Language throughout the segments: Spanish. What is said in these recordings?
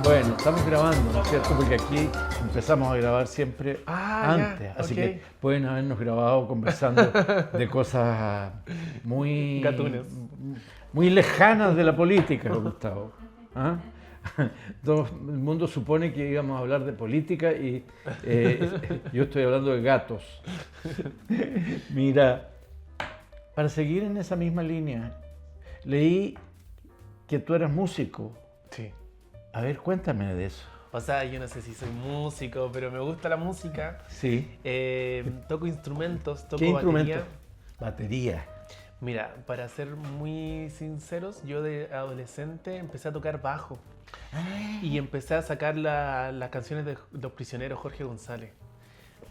Bueno, estamos grabando, ¿no es cierto? Porque aquí empezamos a grabar siempre antes, Ya, así ok. que pueden habernos grabado conversando de cosas muy, Gatunes. muy lejanas de la política, Gustavo. ¿Ah? Todo el mundo supone que íbamos a hablar de política y yo estoy hablando de gatos. Mira, para seguir en esa misma línea, leí que tú eras músico. Sí. A ver, cuéntame de eso. O sea, yo no sé si soy músico, pero me gusta la música. Sí. Toco instrumentos, toco ¿Qué batería. instrumento? Batería. Mira, para ser muy sinceros, yo de adolescente empecé a tocar bajo. Y empecé a sacar las canciones de Los Prisioneros, Jorge González.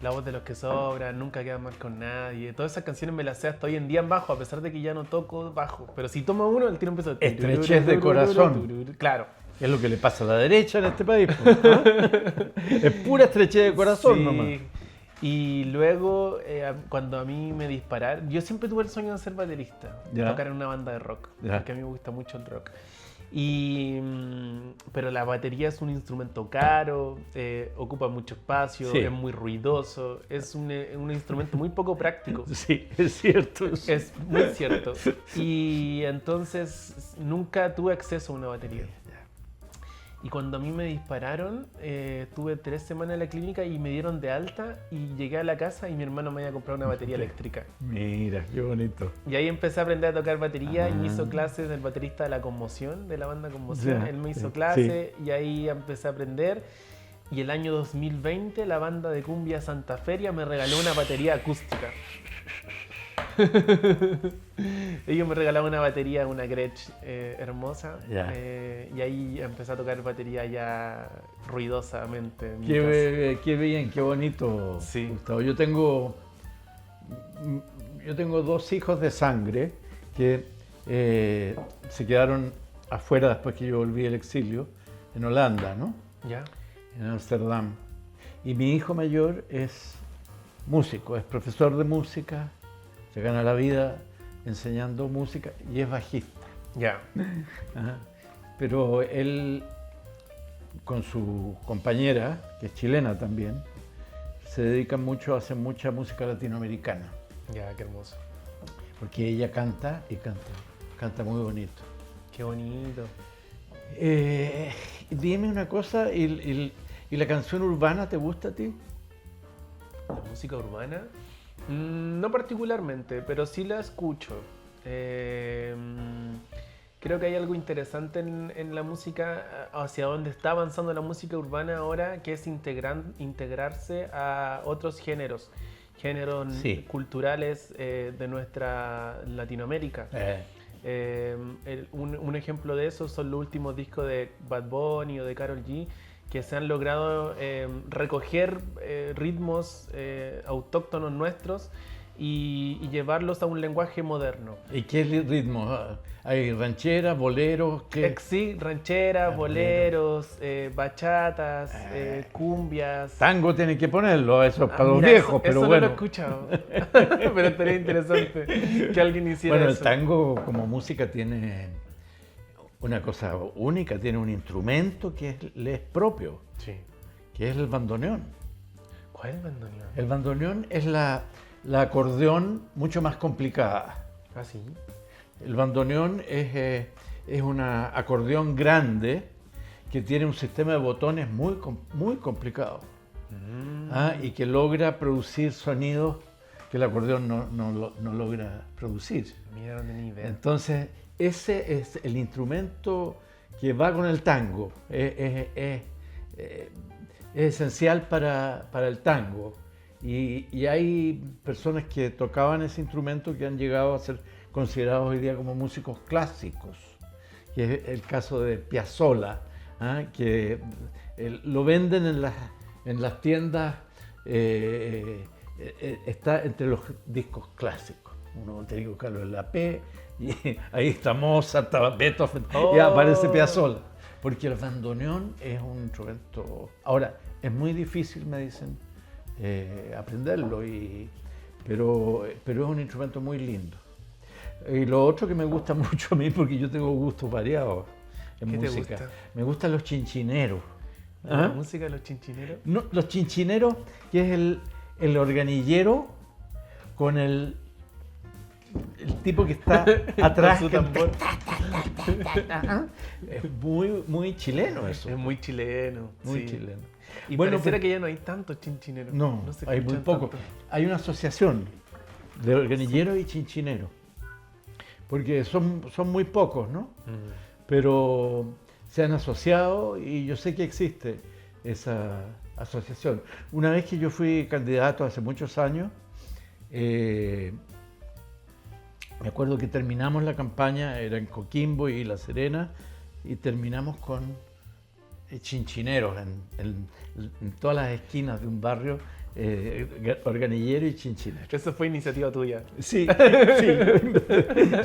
La voz de los que sobran, Nunca queda mal con nadie. Todas esas canciones me las sé hasta hoy en día en bajo, a pesar de que ya no toco bajo. Pero si tomo uno, el tiro empezó. Estrechez de corazón. Claro. Es lo que le pasa a la derecha en este país. Pues, ¿ah? Es pura estrechez de corazón Sí. nomás. Y luego, cuando a mí me dispararon, yo siempre tuve el sueño de ser baterista, de Ya. tocar en una banda de rock, Ya. porque a mí me gusta mucho el rock. Pero la batería es un instrumento caro, ocupa mucho espacio, Sí. es muy ruidoso, es un instrumento muy poco práctico. Sí, es cierto. Es muy cierto. Y entonces nunca tuve acceso a una batería. Y cuando a mí me dispararon, tuve 3 semanas en la clínica y me dieron de alta y llegué a la casa y mi hermano me había comprado una batería eléctrica. Mira, qué bonito. Y ahí empecé a aprender a tocar batería y me Ah. hizo clases del baterista de La Conmoción, de la banda Conmoción. Ya, Él me hizo sí. clases y ahí empecé a aprender. Y el año 2020 la banda de cumbia Santa Feria me regaló una batería acústica. Ellos me regalaron una batería, una Gretsch hermosa. Ya. Y ahí empecé a tocar batería ya ruidosamente. en mi casa. Qué bien, qué bonito, Sí. Gustavo. Yo tengo 2 hijos de sangre que se quedaron afuera después que yo volví del exilio, en Holanda, ¿no? ¿Ya? En Ámsterdam. Y mi hijo mayor es músico, es profesor de música, se gana la vida enseñando música y es bajista. Ya. Ajá. Pero él, con su compañera, que es chilena también, se dedican mucho a hacer mucha música latinoamericana, Ya, qué hermoso. porque ella canta y canta muy bonito. Qué bonito. Dime una cosa, ¿y la canción urbana te gusta a ti? ¿La música urbana? No particularmente, pero sí la escucho. Creo que hay algo interesante en la música, hacia donde está avanzando la música urbana ahora, que es integrarse a otros géneros Sí. culturales de nuestra Latinoamérica. Un ejemplo de eso son los últimos discos de Bad Bunny o de Karol G, que se han logrado recoger ritmos autóctonos nuestros y llevarlos a un lenguaje moderno. ¿Y qué ritmo? ¿Hay rancheras, boleros? ¿Qué? Sí, rancheras, boleros, bachatas, cumbias. Tango tiene que ponerlo, eso es para los Mira, viejos, eso pero no bueno. lo he escuchado. Pero estaría interesante que alguien hiciera Bueno, el eso. tango como música tiene una cosa única, tiene un instrumento que le es propio, Sí. que es el bandoneón. ¿Cuál es el bandoneón? El bandoneón es la acordeón mucho más complicada. Ah, sí. El bandoneón es una acordeón grande que tiene un sistema de botones muy complicado. Y que logra producir sonidos que el acordeón no logra producir. Mira, no tenía idea. Entonces, ese es el instrumento que va con el tango. Es esencial para el tango. Y hay personas que tocaban ese instrumento que han llegado a ser considerados hoy día como músicos clásicos, que es el caso de Piazzolla, que lo venden en las tiendas, está entre los discos clásicos. Uno tiene que buscarlo en la P, y ahí está Mozart, está Beethoven, y aparece Piazzolla. Porque el bandoneón es un instrumento... Ahora, es muy difícil, me dicen, aprenderlo, pero es un instrumento muy lindo. Y lo otro que me gusta mucho a mí, porque yo tengo gustos variados, en ¿Qué te música. gusta? Me gustan los chinchineros. ¿La ¿Ah? música de los chinchineros? No, los chinchineros, que es el organillero con el tipo que está atrás. Con su tambor. Ajá. Es muy, muy chileno eso. Es muy chileno. Muy sí. chileno. Y Bueno, pareciera pero- que ya no hay tantos chinchineros. No, se hay muy escuchan poco. tanto. Hay una asociación de organilleros y chinchineros. Porque son muy pocos, ¿no? Pero se han asociado y yo sé que existe esa asociación. Una vez que yo fui candidato hace muchos años, me acuerdo que terminamos la campaña, era en Coquimbo y La Serena, y terminamos con chinchineros en todas las esquinas de un barrio, organillero y chinchinero. Eso fue iniciativa tuya. Sí, sí,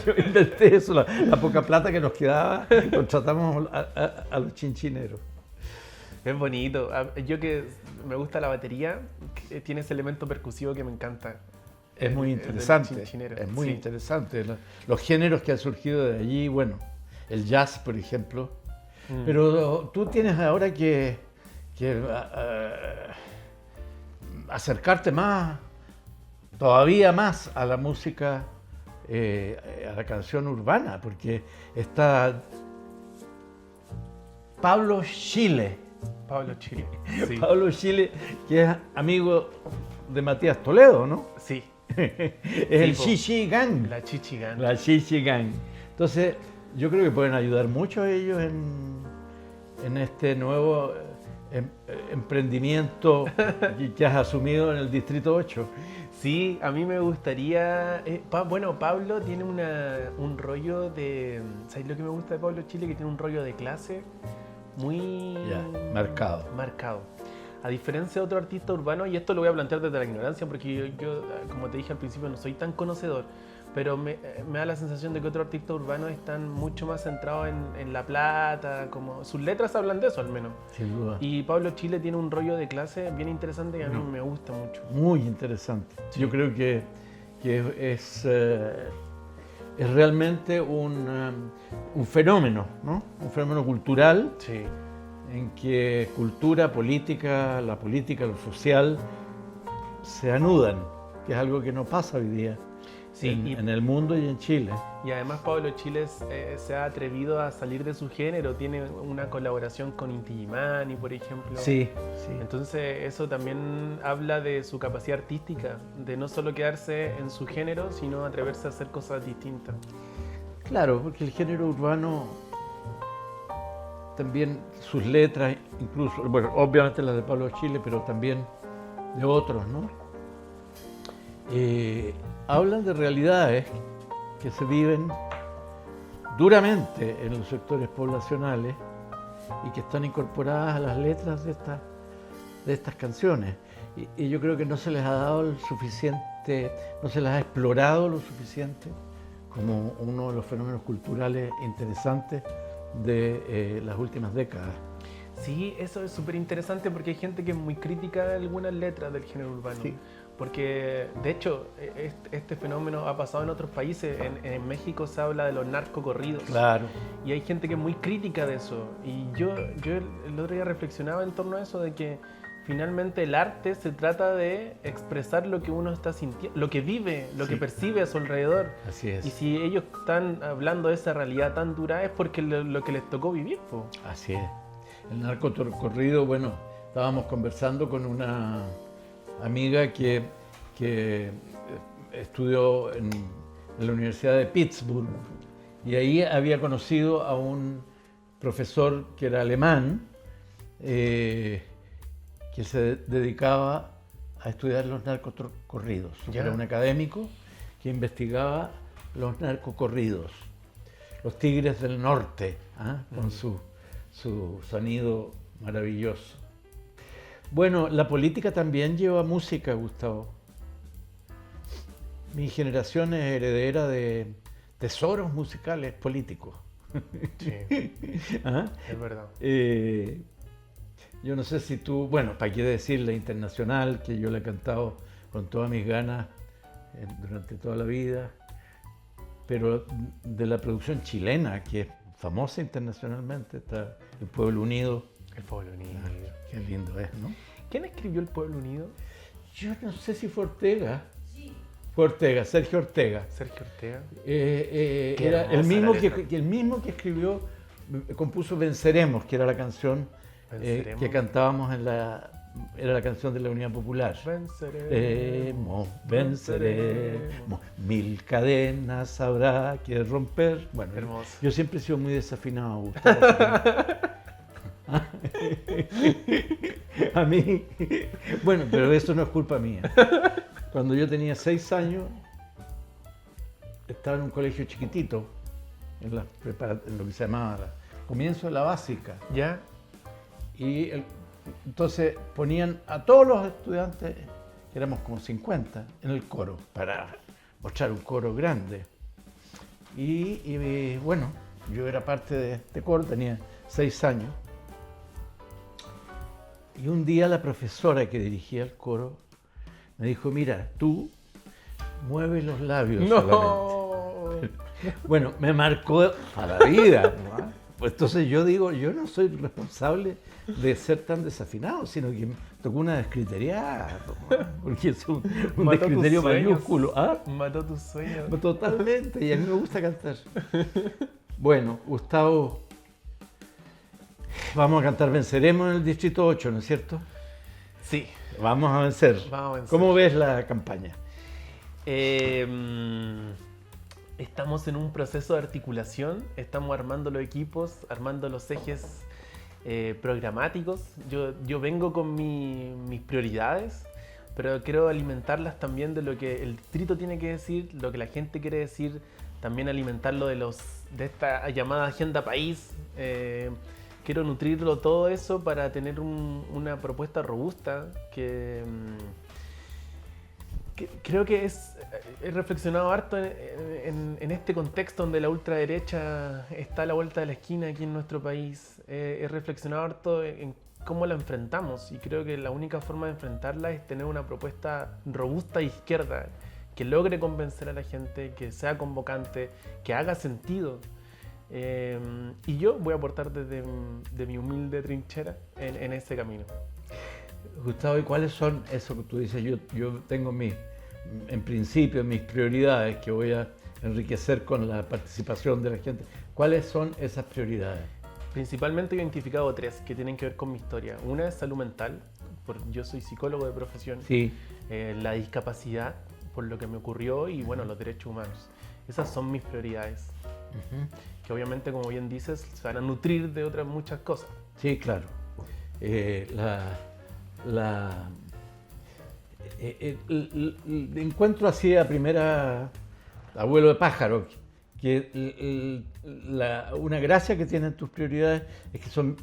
yo inventé eso, la poca plata que nos quedaba, contratamos a los chinchineros. Es bonito. Yo que me gusta la batería, que tiene ese elemento percusivo que me encanta. Es muy El del interesante, chinchinero, es muy sí. interesante. Los géneros que han surgido de allí, bueno, el jazz, por ejemplo. Pero tú tienes ahora que acercarte más, todavía más a la música, a la canción urbana, porque está Pablo Chile. Pablo Chile. Sí. Pablo Chile, que es amigo de Matías Toledo, ¿no? Sí. Es el po. Chichi Gang. La Chichigan. La Chichi Gang. Entonces, yo creo que pueden ayudar mucho a ellos en este nuevo emprendimiento que has asumido en el Distrito 8. Sí, a mí me gustaría... bueno, Pablo tiene un rollo de... ¿Sabes lo que me gusta de Pablo Chile? Que tiene un rollo de clase muy... Ya, marcado. Marcado. A diferencia de otro artista urbano, y esto lo voy a plantear desde la ignorancia, porque yo, como te dije al principio, no soy tan conocedor, pero me da la sensación de que otros artistas urbanos están mucho más centrados en la plata, como sus letras hablan de eso al menos. Sin duda. Y Pablo Chile tiene un rollo de clase bien interesante que a mí No. me gusta mucho. Muy interesante. Yo creo que es realmente un fenómeno, ¿no? Un fenómeno cultural Sí. en que cultura, política, la política, lo social se anudan, que es algo que no pasa hoy día Sí, en el mundo y en Chile. Y además Pablo Chile se ha atrevido a salir de su género, tiene una colaboración con Inti Illimani, por ejemplo. Sí, sí. Entonces eso también habla de su capacidad artística, de no solo quedarse en su género, sino atreverse a hacer cosas distintas. Claro, porque el género urbano, también sus letras, incluso, bueno, obviamente las de Pablo Chile, pero también de otros, ¿no? Hablan de realidades que se viven duramente en los sectores poblacionales y que están incorporadas a las letras de estas canciones. Y yo creo que no se les ha dado el suficiente, no se les ha explorado lo suficiente como uno de los fenómenos culturales interesantes de las últimas décadas. Sí, eso es súper interesante porque hay gente que es muy crítica de algunas letras del género urbano. Sí. Porque, de hecho, este fenómeno ha pasado en otros países. En México se habla de los narcocorridos. Claro. Y hay gente que es muy crítica de eso. Y yo el otro día reflexionaba en torno a eso, de que finalmente el arte se trata de expresar lo que uno está sintiendo, lo que vive, lo que percibe a su alrededor. Así es. Y si ellos están hablando de esa realidad tan dura es porque lo que les tocó vivir, po. Así es. El narcocorrido, bueno, estábamos conversando con una amiga que estudió en la Universidad de Pittsburgh y ahí había conocido a un profesor que era alemán que se dedicaba a estudiar los narcocorridos. Ya. Era un académico que investigaba los narcocorridos, los tigres del norte, con su sonido maravilloso. Bueno, la política también lleva música, Gustavo. Mi generación es heredera de tesoros musicales políticos. Sí, ¿Ah? es verdad. Yo no sé si tú, bueno, para qué decir la Internacional, que yo la he cantado con todas mis ganas durante toda la vida, pero de la producción chilena, que es famosa internacionalmente, está El Pueblo Unido. El Pueblo Unido. Qué lindo es, ¿no? ¿Quién escribió El Pueblo Unido? Yo no sé si fue Ortega. Fue Ortega, Sergio Ortega. Sergio Ortega. Era el mismo que escribió, compuso Venceremos, que era la canción que cantábamos era la canción de la Unidad Popular. Venceremos. Venceremos, mil cadenas habrá que romper. Bueno, hermoso. Yo siempre he sido muy desafinado, Gustavo. A mí, bueno, pero eso no es culpa mía. Cuando yo tenía 6 años, estaba en un colegio chiquitito, en lo que se llamaba comienzo de la básica. ¿Ya? Y entonces ponían a todos los estudiantes, que éramos como 50, en el coro, para mostrar un coro grande. Y bueno, yo era parte de este coro, tenía 6 años. Y un día la profesora que dirigía el coro me dijo, mira, tú mueves los labios solamente. Bueno, me marcó para la vida, ¿no? Pues entonces yo digo, yo no soy responsable de ser tan desafinado, sino que me tocó una descriteriada, ¿no? Porque es un descriterio mayúsculo. ¿Ah? Mató tus sueños. Totalmente, y a mí me gusta cantar. Bueno, Gustavo, vamos a cantar Venceremos en el Distrito 8, ¿no es cierto? Sí. Vamos a vencer. ¿Cómo ves la campaña? Estamos en un proceso de articulación, estamos armando los equipos, armando los ejes programáticos. Yo vengo con mis prioridades, pero quiero alimentarlas también de lo que el distrito tiene que decir, lo que la gente quiere decir, también alimentarlo de esta llamada agenda país. Quiero nutrirlo todo eso para tener una propuesta robusta que creo que he reflexionado harto en este contexto donde la ultraderecha está a la vuelta de la esquina aquí en nuestro país. He reflexionado harto en cómo la enfrentamos y creo que la única forma de enfrentarla es tener una propuesta robusta de izquierda que logre convencer a la gente, que sea convocante, que haga sentido. Y yo voy a aportar desde mi humilde trinchera en ese camino. Gustavo, ¿y cuáles son eso que tú dices? Yo tengo en principio mis prioridades que voy a enriquecer con la participación de la gente. ¿Cuáles son esas prioridades? Principalmente he identificado 3 que tienen que ver con mi historia. Una es salud mental, yo soy psicólogo de profesión. Sí. La discapacidad, por lo que me ocurrió, y bueno, los derechos humanos. Esas son mis prioridades. Que obviamente, como bien dices, se van a nutrir de otras muchas cosas. Sí, claro. Encuentro así a primera, abuelo de pájaro, que una gracia que tienen tus prioridades es que son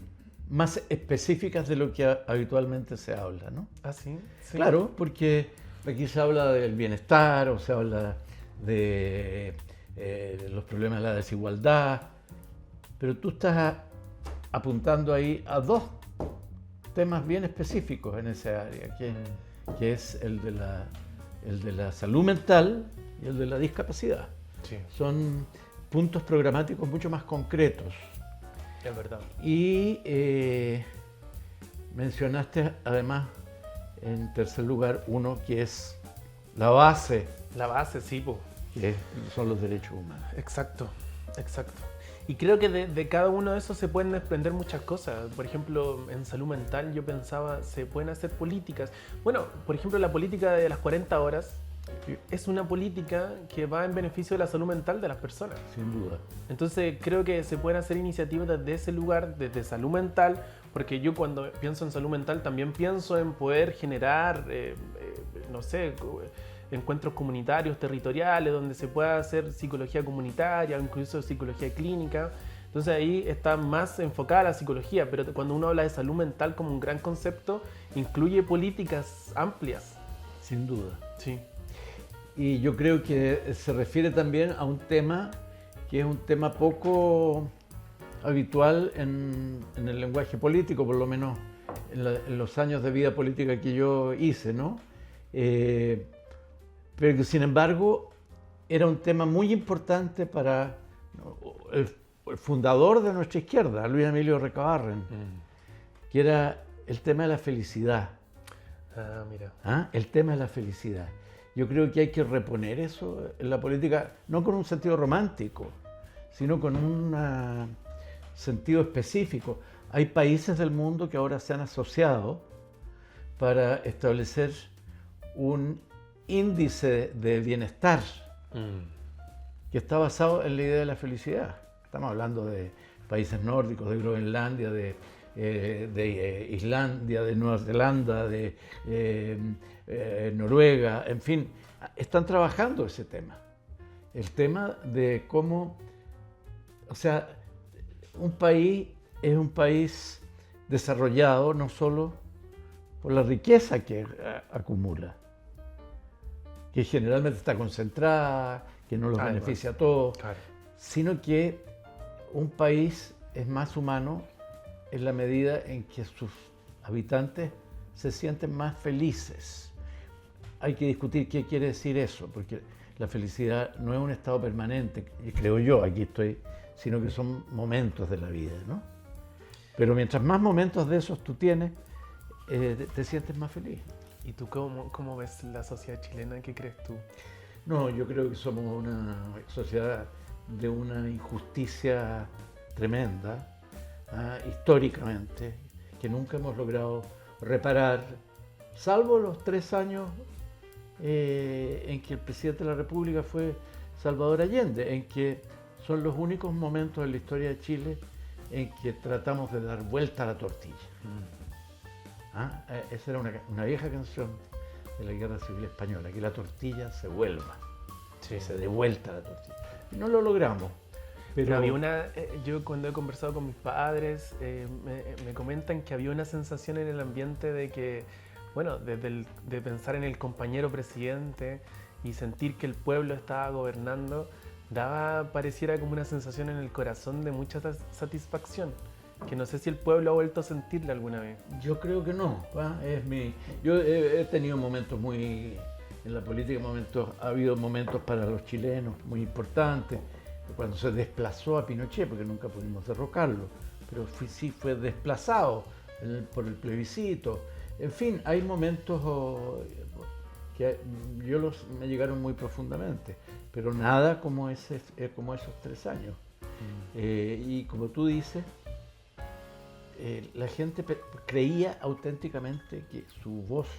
más específicas de lo que habitualmente se habla, ¿no? Ah, sí. Claro, porque aquí se habla del bienestar o se habla de los problemas de la desigualdad, pero tú estás apuntando ahí a 2 temas bien específicos en esa área, que es el de la salud mental y el de la discapacidad. Sí. Son puntos programáticos mucho más concretos. Es verdad. Y mencionaste además, en tercer lugar, uno que es la base. La base, sí, po. Que son los derechos humanos. Exacto. Y creo que de cada uno de esos se pueden desprender muchas cosas. Por ejemplo, en salud mental yo pensaba, se pueden hacer políticas. Bueno, por ejemplo, la política de las 40 horas es una política que va en beneficio de la salud mental de las personas. Sin duda. Entonces creo que se pueden hacer iniciativas desde ese lugar, desde salud mental, porque yo cuando pienso en salud mental también pienso en poder generar, no sé, encuentros comunitarios, territoriales, donde se pueda hacer psicología comunitaria, incluso psicología clínica. Entonces ahí está más enfocada la psicología, pero cuando uno habla de salud mental como un gran concepto, incluye políticas amplias. Sin duda. Sí. Y yo creo que se refiere también a un tema que es un tema poco habitual en el lenguaje político, por lo menos en los años de vida política que yo hice, ¿no? Pero que sin embargo era un tema muy importante para el fundador de nuestra izquierda, Luis Emilio Recabarren, que era el tema de la felicidad. Ah, mira. El tema de la felicidad. Yo creo que hay que reponer eso en la política, no con un sentido romántico, sino con un sentido específico. Hay países del mundo que ahora se han asociado para establecer un índice de bienestar que está basado en la idea de la felicidad. Estamos hablando de países nórdicos, de Groenlandia, de Islandia, de Nueva Zelanda, de Noruega, en fin, están trabajando ese tema. El tema de cómo, o sea, un país es un país desarrollado no solo por la riqueza que acumula, que generalmente está concentrada, que no los beneficia a todos, Claro. sino que un país es más humano en la medida en que sus habitantes se sienten más felices. Hay que discutir qué quiere decir eso, porque la felicidad no es un estado permanente, creo yo, aquí estoy, sino que son momentos de la vida, ¿no? Pero mientras más momentos de esos tú tienes, te sientes más feliz. ¿Y tú cómo ves la sociedad chilena? ¿Qué crees tú? No, yo creo que somos una sociedad de una injusticia tremenda, históricamente, que nunca hemos logrado reparar, salvo los 3 años en que el presidente de la República fue Salvador Allende, en que son los únicos momentos en la historia de Chile en que tratamos de dar vuelta a la tortilla. Esa era una vieja canción de la Guerra Civil Española, que la tortilla se vuelva, se dé vuelta a la tortilla. Y no lo logramos. Pero había yo cuando he conversado con mis padres, me comentan que había una sensación en el ambiente de que, bueno, de pensar en el compañero presidente y sentir que el pueblo estaba gobernando, pareciera como una sensación en el corazón de mucha satisfacción, que no sé si el pueblo ha vuelto a sentirla alguna vez. Yo creo que no. Yo he tenido momentos en la política, ha habido momentos para los chilenos muy importantes, cuando se desplazó a Pinochet, porque nunca pudimos derrocarlo, pero sí fue desplazado por el plebiscito. En fin, hay momentos que me llegaron muy profundamente, pero nada como esos 3 años. Y como tú dices, la gente creía auténticamente que su voz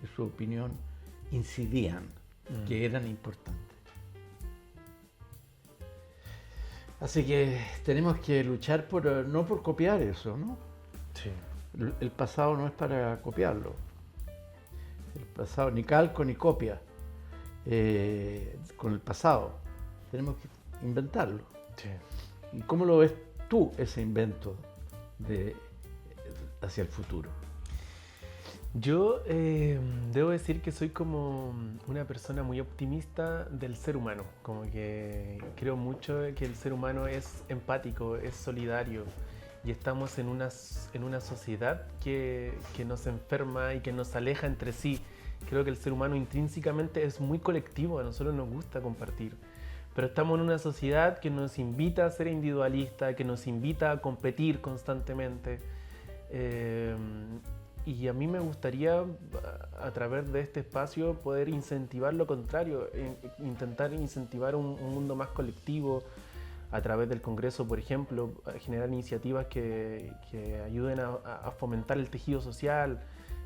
y su opinión incidían, que eran importantes. Así que tenemos que luchar no por copiar eso, ¿no? Sí. El pasado no es para copiarlo. El pasado, ni calco ni copia con el pasado. Tenemos que inventarlo. Sí. ¿Y cómo lo ves tú, ese invento hacia el futuro? Yo debo decir que soy como una persona muy optimista del ser humano, como que creo mucho que el ser humano es empático, es solidario y estamos en una sociedad que nos enferma y que nos aleja entre sí. Creo que el ser humano intrínsecamente es muy colectivo, a nosotros nos gusta compartir, pero estamos en una sociedad que nos invita a ser individualistas, que nos invita a competir constantemente. Y a mí me gustaría, a través de este espacio, poder incentivar lo contrario, intentar incentivar un mundo más colectivo, a través del Congreso, por ejemplo, generar iniciativas que ayuden a fomentar el tejido social,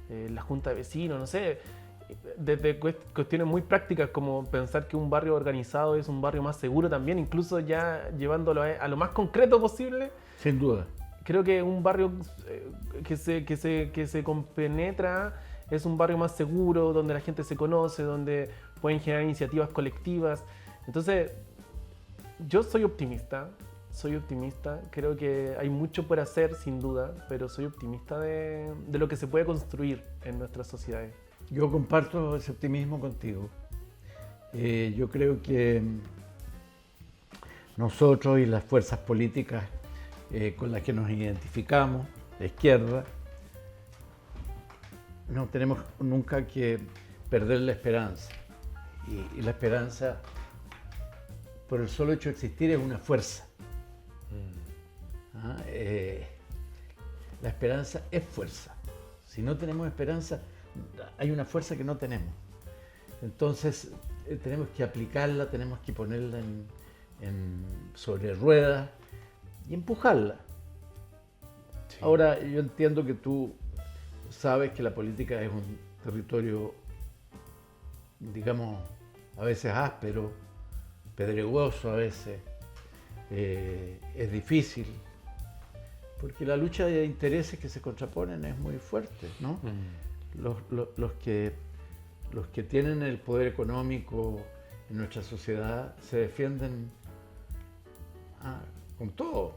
la junta de vecinos, no sé, desde cuestiones muy prácticas como pensar que un barrio organizado es un barrio más seguro también, incluso ya llevándolo a lo más concreto posible. Sin duda. Creo que un barrio que se compenetra es un barrio más seguro, donde la gente se conoce, donde pueden generar iniciativas colectivas. Entonces, yo soy optimista, creo que hay mucho por hacer sin duda, pero soy optimista de lo que se puede construir en nuestras sociedades. Yo comparto ese optimismo contigo. Yo creo que nosotros y las fuerzas políticas con las que nos identificamos, la izquierda, no tenemos nunca que perder la esperanza. Y la esperanza, por el solo hecho de existir, es una fuerza. La esperanza es fuerza. Si no tenemos esperanza, hay una fuerza que no tenemos. Entonces tenemos que aplicarla, tenemos que ponerla sobre ruedas y empujarla. Sí. Ahora, yo entiendo que tú sabes que la política es un territorio, digamos, a veces áspero, pedregoso a veces, es difícil, porque la lucha de intereses que se contraponen es muy fuerte, ¿no? Los que tienen el poder económico en nuestra sociedad se defienden con todo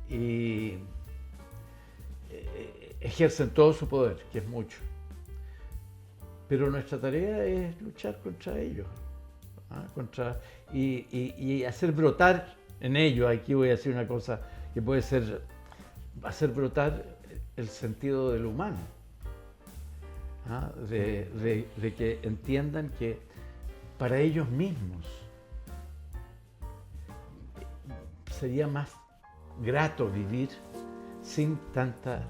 y ejercen todo su poder, que es mucho. Pero nuestra tarea es luchar contra ellos, y hacer brotar en ellos, aquí voy a decir una cosa que puede ser, hacer brotar el sentido de lo humano, de que entiendan que para ellos mismos sería más grato vivir sin tanta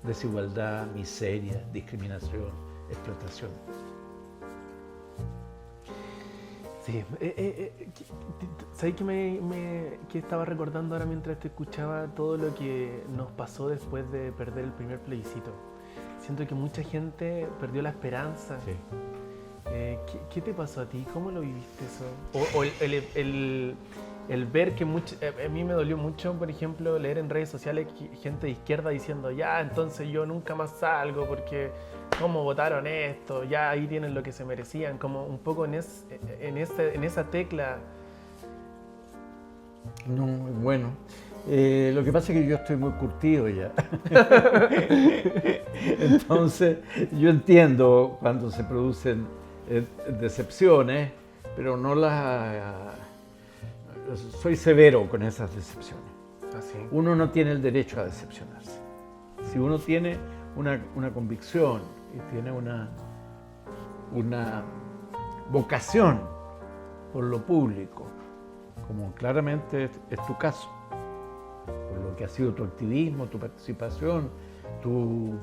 desigualdad, miseria, discriminación, explotación. Sí, ¿sabes que estaba recordando ahora mientras te escuchaba todo lo que nos pasó después de perder el primer plebiscito? Siento que mucha gente perdió la esperanza. Sí. ¿Qué te pasó a ti? ¿Cómo lo viviste eso? O el ver que a mí me dolió mucho, por ejemplo, leer en redes sociales gente de izquierda diciendo, ya, entonces yo nunca más salgo porque cómo votaron esto, ya ahí tienen lo que se merecían, como un poco en esa tecla. No, bueno, lo que pasa es que yo estoy muy curtido ya. Entonces, yo entiendo cuando se producen decepciones, pero no soy severo con esas decepciones. ¿Así? Uno no tiene el derecho a decepcionarse. Si uno tiene una convicción y tiene una vocación por lo público, como claramente es tu caso, por lo que ha sido tu activismo, tu participación, tu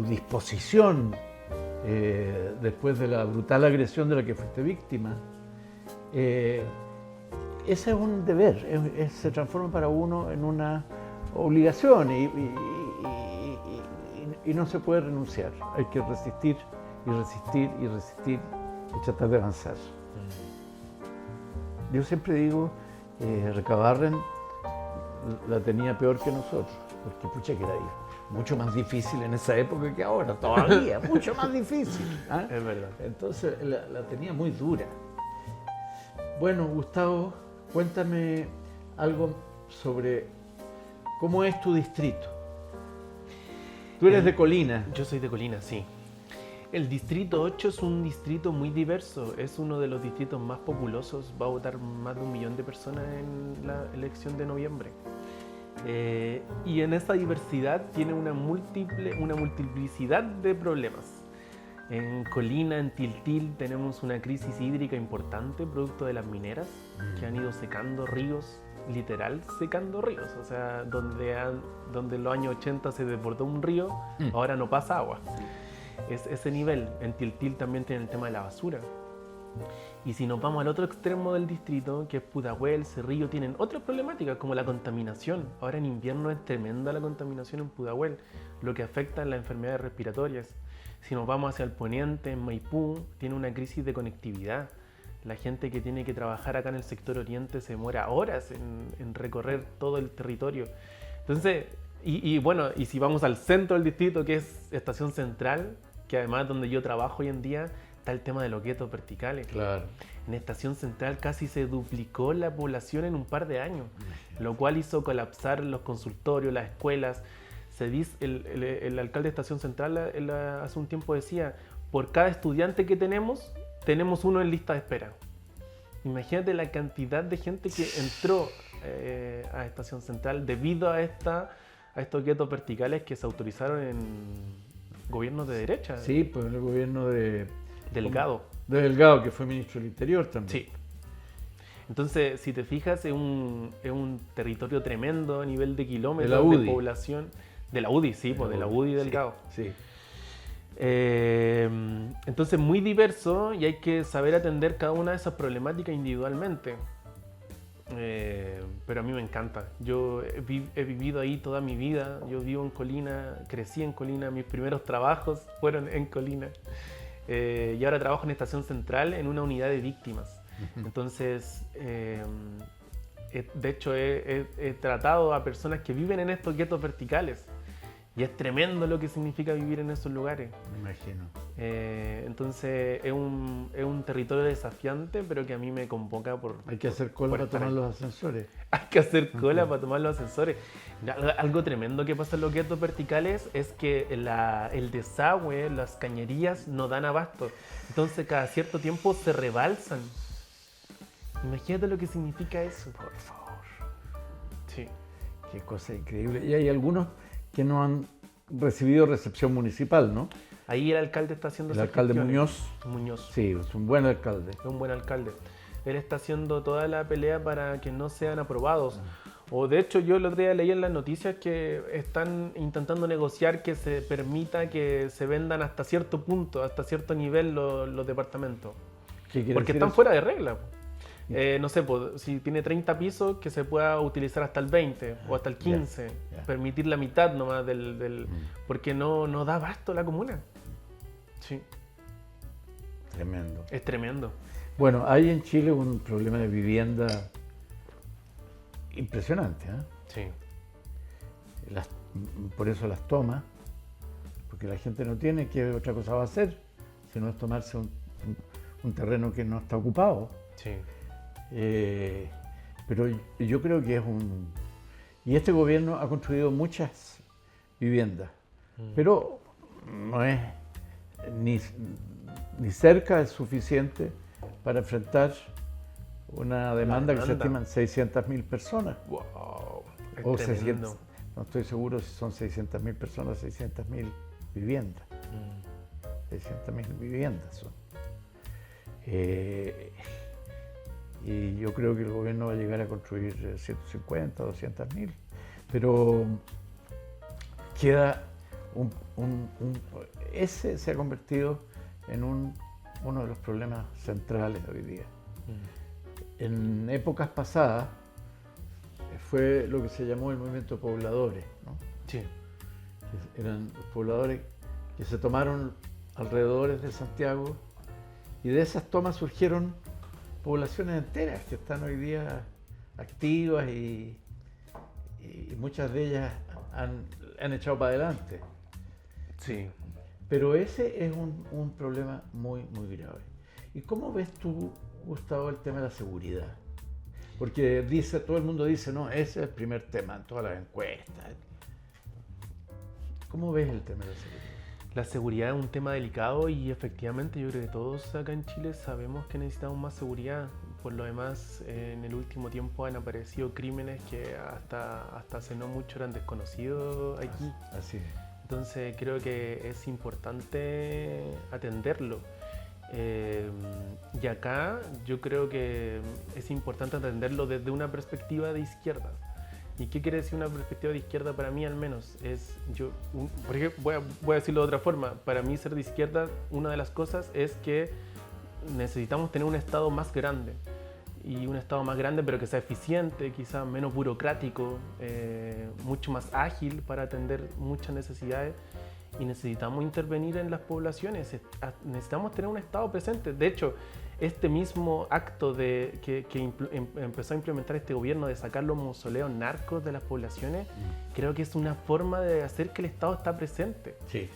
disposición después de la brutal agresión de la que fuiste víctima, ese es un deber, se transforma para uno en una obligación y no se puede renunciar. Hay que resistir y resistir y resistir y tratar de avanzar. Yo siempre digo, Recabarren la tenía peor que nosotros, porque pucha que era mucho más difícil en esa época que ahora, todavía, mucho más difícil. Es verdad. Entonces la tenía muy dura. Bueno, Gustavo, cuéntame algo sobre cómo es tu distrito. Tú eres de Colina. Yo soy de Colina, sí. El distrito 8 es un distrito muy diverso, es uno de los distritos más populosos, va a votar más de 1 millón de personas en la elección de noviembre. Y en esa diversidad tiene una multiplicidad de problemas. En Colina, en Tiltil, tenemos una crisis hídrica importante, producto de las mineras, que han ido secando ríos, literal secando ríos. O sea, donde en los años 80 se desbordó un río, ahora no pasa agua. Es ese nivel. En Tiltil también tiene el tema de la basura. Y si nos vamos al otro extremo del distrito, que es Pudahuel, Cerrillo, tienen otras problemáticas como la contaminación. Ahora en invierno es tremenda la contaminación en Pudahuel, lo que afecta a las enfermedades respiratorias. Si nos vamos hacia el poniente, en Maipú, tiene una crisis de conectividad. La gente que tiene que trabajar acá en el sector oriente se demora horas en recorrer todo el territorio. Entonces, y si vamos al centro del distrito, que es Estación Central, que además donde yo trabajo hoy en día, está el tema de los guetos verticales. Claro. En Estación Central casi se duplicó la población en un par de años, lo cual hizo colapsar los consultorios, las escuelas. Se dice, el alcalde de Estación Central hace un tiempo decía, por cada estudiante que tenemos uno en lista de espera. Imagínate la cantidad de gente que entró a Estación Central debido a estos guetos verticales que se autorizaron en gobiernos de derecha. Sí, pues en el gobierno de Delgado. De Delgado, que fue ministro del Interior también. Sí. Entonces, si te fijas, es un territorio tremendo a nivel de De kilómetros la de UDI. población. De la UDI, sí, pues de la UDI Delgado. Sí. Entonces, muy diverso y hay que saber atender cada una de esas problemáticas individualmente. Pero a mí me encanta. Yo he vivido ahí toda mi vida. Yo vivo en Colina, crecí en Colina, mis primeros trabajos fueron en Colina. Y ahora trabajo en Estación Central en una unidad de víctimas. Entonces, de hecho, he tratado a personas que viven en estos guetos verticales. Y es tremendo lo que significa vivir en esos lugares. Me imagino. Entonces es un territorio desafiante, pero que a mí me convoca por... Hay que hacer cola por para estar tomar ahí. los ascensores. Hay que hacer cola para tomar los ascensores. Algo tremendo que pasa en los guetos verticales es que el desagüe, las cañerías no dan abasto. Entonces cada cierto tiempo se rebalsan. Imagínate lo que significa eso. Por favor. Sí. Qué cosa increíble. Y hay algunos que no han recibido recepción municipal, ¿no? Ahí el alcalde está haciendo El esas alcalde gestiones. Muñoz. Muñoz. Sí, es un buen alcalde. Es un buen alcalde. Él está haciendo toda la pelea para que no sean aprobados. O de hecho yo el otro día leí en las noticias que están intentando negociar que se permita que se vendan hasta cierto punto, hasta cierto nivel los departamentos. ¿Qué quiere Porque decir están eso? fuera de regla. No sé, si tiene 30 pisos, que se pueda utilizar hasta el 20 o hasta el 15. Ya. Permitir la mitad nomás porque no da abasto la comuna. Sí, Tremendo. es tremendo. Bueno, hay en Chile un problema de vivienda impresionante, ¿eh? Sí. Por eso las toma, porque la gente no tiene, ¿qué otra cosa va a hacer? Si no es tomarse un terreno que no está ocupado. Sí. Pero yo creo que es un... Y este gobierno ha construido muchas viviendas, pero no es ni cerca de suficiente para enfrentar una demanda que se estima en 600.000 personas. Wow. Es O tremendo. 600, no estoy seguro si son 600.000 personas, 600.000 viviendas. 600.000 viviendas son. Y yo creo que el gobierno va a llegar a construir 150, 200.000, pero queda ese se ha convertido en uno de los problemas centrales de hoy día. En épocas pasadas fue lo que se llamó el movimiento de pobladores, ¿no? Sí. Que eran los pobladores que se tomaron alrededores de Santiago y de esas tomas surgieron poblaciones enteras que están hoy día activas y muchas de ellas han echado para adelante. Sí. Pero ese es un problema muy, muy grave. ¿Y cómo ves tú, Gustavo, el tema de la seguridad? Porque todo el mundo dice, no, ese es el primer tema en todas las encuestas. ¿Cómo ves el tema de la seguridad? La seguridad es un tema delicado y efectivamente yo creo que todos acá en Chile sabemos que necesitamos más seguridad. Por lo demás, en el último tiempo han aparecido crímenes que hasta hace no mucho eran desconocidos aquí. Así es. Entonces creo que es importante atenderlo. Y acá yo creo que es importante atenderlo desde una perspectiva de izquierda. ¿Y qué quiere decir una perspectiva de izquierda para mí al menos? Por ejemplo, voy a decirlo de otra forma. Para mí ser de izquierda, una de las cosas es que necesitamos tener un Estado más grande. Y un Estado más grande pero que sea eficiente, quizás menos burocrático, mucho más ágil para atender muchas necesidades. Y necesitamos intervenir en las poblaciones, necesitamos tener un Estado presente. De hecho, este mismo acto que empezó a implementar este gobierno de sacar los mausoleos narcos de las poblaciones, creo que es una forma de hacer que el Estado está presente. Sí.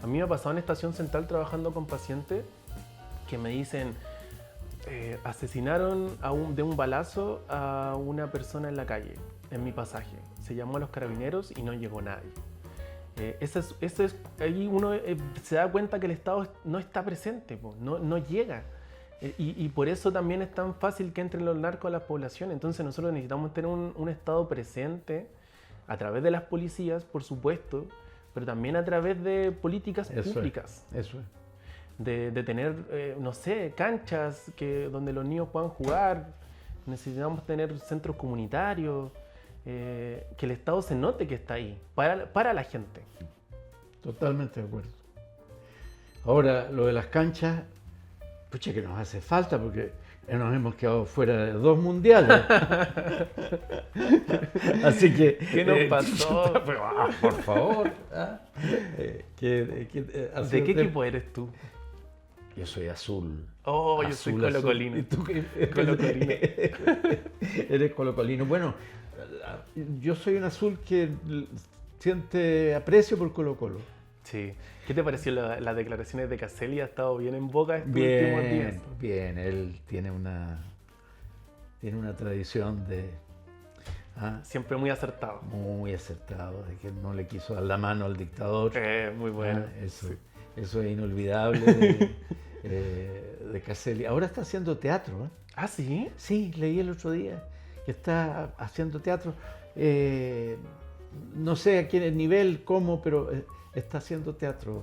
A mí me ha pasado en Estación Central trabajando con pacientes que me dicen, asesinaron de un balazo a una persona en la calle, en mi pasaje. Se llamó a los carabineros y no llegó nadie. Ahí uno se da cuenta que el Estado no está presente, no llega. Y por eso también es tan fácil que entren los narcos a las poblaciones. Entonces nosotros necesitamos tener un Estado presente a través de las policías, por supuesto, pero también a través de políticas públicas. Eso es. de tener, no sé, canchas donde los niños puedan jugar. Necesitamos tener centros comunitarios, que el Estado se note que está ahí, para la gente. Totalmente de acuerdo. Ahora, lo de las canchas, pucha que nos hace falta porque nos hemos quedado fuera de 2 mundiales. Así que... ¿Qué nos pasó? Por favor. ¿De qué equipo eres tú? Yo soy azul. Oh, azul, yo soy colocolino. ¿Y tú qué? Colocolino. Eres colocolino. Bueno, yo soy un azul que siente aprecio por Colo Colo. Sí. ¿Qué te pareció las declaraciones de Caselli? ¿Ha estado bien en boca estos últimos días? Bien. Él tiene una tradición de... Siempre muy acertado. Muy acertado, de que no le quiso dar la mano al dictador. Muy bueno. Eso es inolvidable de Caselli. Ahora está haciendo teatro. ¿Ah, sí? Sí, leí el otro día que está haciendo teatro. No sé a qué nivel, cómo, pero está haciendo teatro.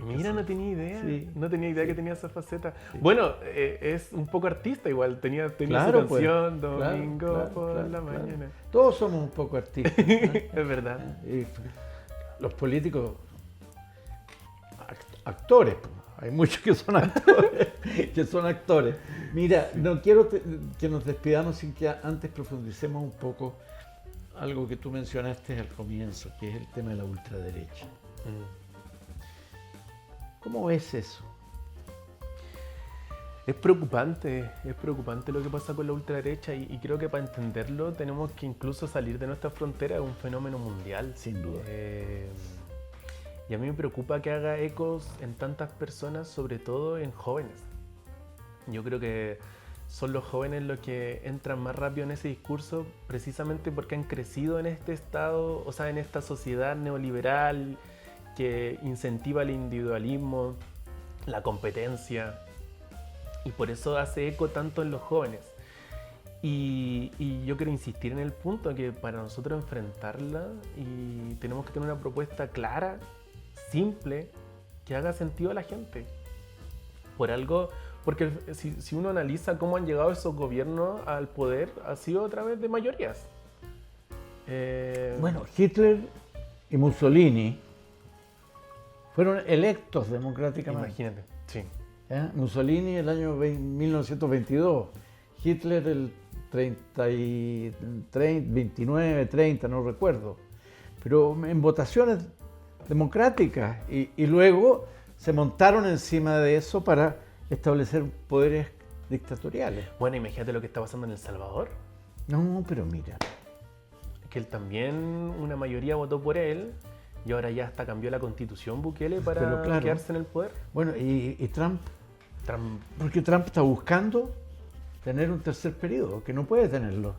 Mira, no tenía idea. Sí. No tenía idea que tenía esa faceta. Sí. Bueno, es un poco artista igual. Tenía claro, su canción, pues, Domingo por la mañana. Todos somos un poco artistas. Es verdad. Y los políticos, actores. Hay muchos que son actores. Mira, no quiero que nos despidamos sin que antes profundicemos un poco algo que tú mencionaste al comienzo, que es el tema de la ultraderecha. ¿Cómo ves eso? Es preocupante lo que pasa con la ultraderecha y creo que para entenderlo tenemos que incluso salir de nuestra frontera, es un fenómeno mundial. Sin duda. Y a mí me preocupa que haga ecos en tantas personas, sobre todo en jóvenes. Yo creo que son los jóvenes los que entran más rápido en ese discurso precisamente porque han crecido en este estado, o sea, en esta sociedad neoliberal que incentiva el individualismo, la competencia, y por eso hace eco tanto en los jóvenes. Y yo quiero insistir en el punto que para nosotros enfrentarla y tenemos que tener una propuesta clara, simple, que haga sentido a la gente. Por algo, porque si uno analiza cómo han llegado esos gobiernos al poder, ha sido a través de mayorías. Bueno, Hitler y Mussolini fueron electos democráticamente. Imagínate, sí. Mussolini el año 1922, Hitler el 29, 30, no recuerdo. Pero en votaciones democráticas y luego se montaron encima de eso para establecer poderes dictatoriales. Bueno, imagínate lo que está pasando en El Salvador. No, pero mira. Que él también, una mayoría votó por él y ahora ya hasta cambió la constitución Bukele para quedarse en el poder. Bueno, ¿y Trump? Porque Trump está buscando tener un tercer periodo, que no puede tenerlo.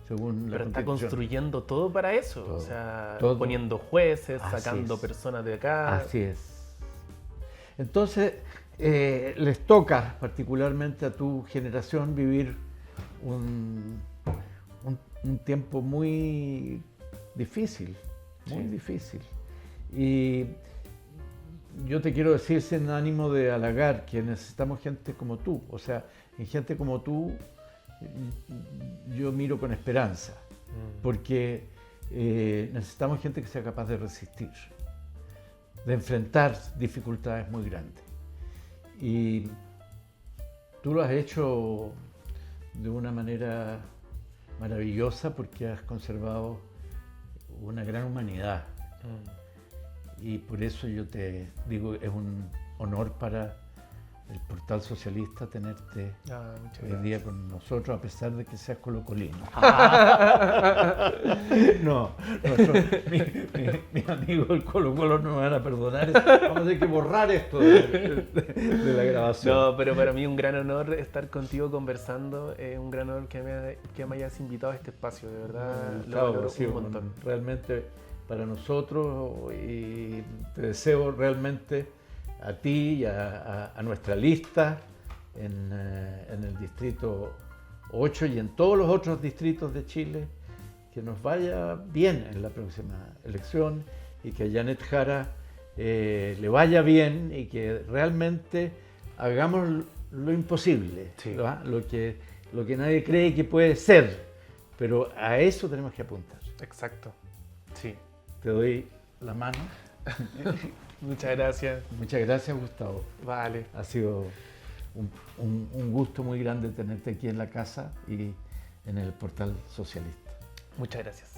Según la Pero está construyendo todo para eso, todo, o sea, poniendo jueces, sacando personas de acá. Así es. Entonces, les toca particularmente a tu generación vivir un tiempo muy difícil, muy difícil. Y yo te quiero decir sin ánimo de halagar que necesitamos gente como tú, o sea, en gente como tú yo miro con esperanza, porque necesitamos gente que sea capaz de resistir, de enfrentar dificultades muy grandes. Y tú lo has hecho de una manera maravillosa porque has conservado una gran humanidad. Y por eso yo te digo, es un honor para el Portal Socialista tenerte hoy día con nosotros, a pesar de que seas colocolino. No, mis amigos del Colo Colo no me van a perdonar. Vamos a tener que borrar esto de la grabación. No, pero para mí es un gran honor estar contigo conversando. Es un gran honor que me hayas invitado a este espacio, de verdad. Lo valoro un montón. Realmente para nosotros, y te deseo realmente a ti y a nuestra lista en el distrito 8 y en todos los otros distritos de Chile, que nos vaya bien en la próxima elección y que a Janet Jara le vaya bien y que realmente hagamos lo imposible, Sí. ¿va? Lo que nadie cree que puede ser, pero a eso tenemos que apuntar. Exacto. Sí. Te doy la mano. Muchas gracias. Muchas gracias, Gustavo. Vale. Ha sido un gusto muy grande tenerte aquí en la casa y en el Portal Socialista. Muchas gracias.